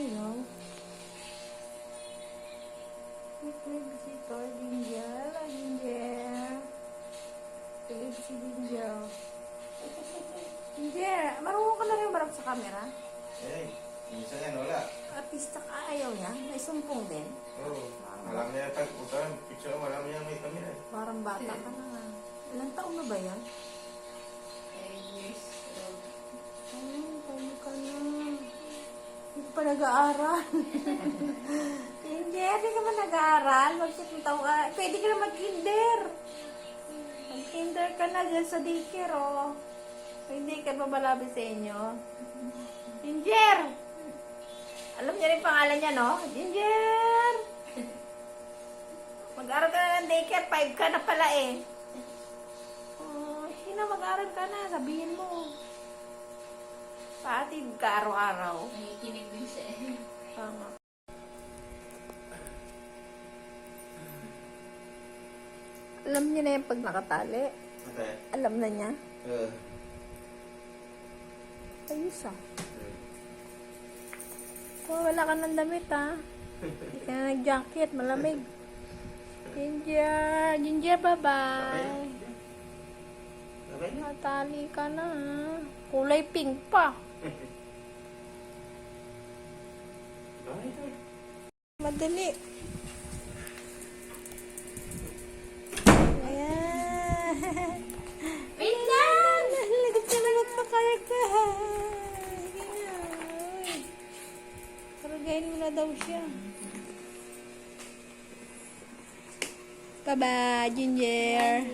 Ayaw. Itlog si Ginger. Ginger. Itlog si Ginger. Ginger, marunong ka na rin marap sa camera? Eh, minsan yan, wala. Artista ka, ayaw niya? May sumpong din? Oo. Alam niya tag-utan. Picture, alam niya may kamera. Parang bata ka na nga. Ilang taon na ba yan? 10 years old. Ay, tayo ka na. Hindi pa nag-aaral. Ginger, hindi ka ba nag-aaral? Mag-sitong taon ka. Pwede ka na mag-kinder. Mag-kinder ka na dyan sa daycare, oh. Hindi ka ba malabi sa inyo? Ginger! Alam niya rin pangalan niya, no? Ginger! Mag-aaral ka na ng daycare. 5 ka na pala, eh. Oh, Hina, mag-aaral ka na. Sabihin mo. Paatid ka araw-araw. Nakikinig din siya eh. Tama. Alam niya na yung pag nakatali. Okay. Alam na niya. Ayos ah. Oh, wala ka ng damit ah. Hindi ka na nag-jacket. Malamig. Ginger. Ginger, bye-bye. Okay. Natali ka na ah. Kulay pink pa. Madali. Ayan. Wait lang! Lagot ka na magpakaya ka. Sige na. Uy. Karagayin mo na daw siya. Bye-bye, Ginger.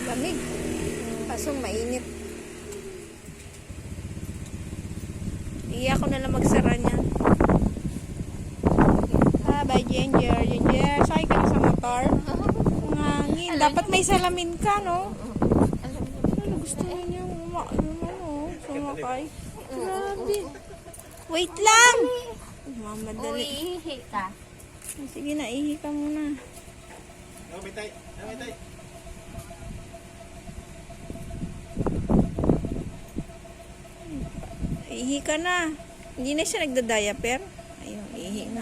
Lamig. Pasong mainit. Iya ako na lang magsara niya. Bye, Ginger. Ginger, sakay ka na sa motor. Ang hangin. Dapat may salamin ka, no? Ano gusto niya? Sumakay. Grabe. Wait lang! Mamadali. Uy, ka. Sige na, ihi ka muna. Namitay. Namitay. Ihi ka na. Hindi na siya nagda-diaper. Ayun, ihi na.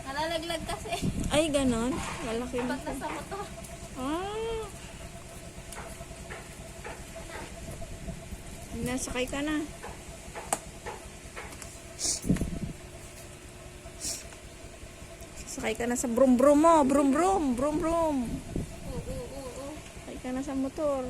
Nalalaglag kasi. Ay, ganon. Malaki na. Pag nasa motor. Ah. Nasakay ka na. Sakay ka na sa brum brum mo. Brum brum. Brum brum. Sakay ka na sa motor.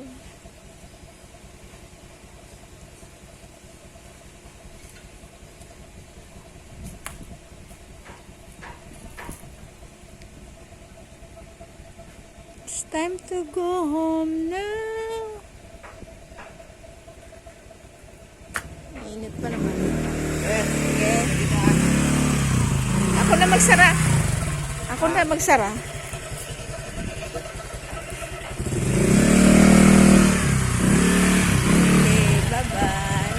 It's time to go home now. Mainit pa naman. Okay. Ako na magsara. Ako na magsara. Okay, bye-bye.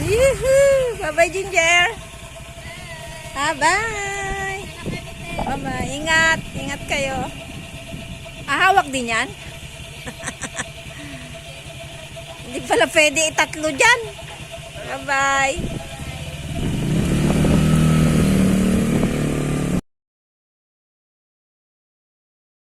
Yoo-hoo! Bye-bye, Ginger. Bye-bye. Bye-bye. Ingat. Ingat kayo. Hawak din yan. Hindi pala pwede itatlo dyan. Bye-bye.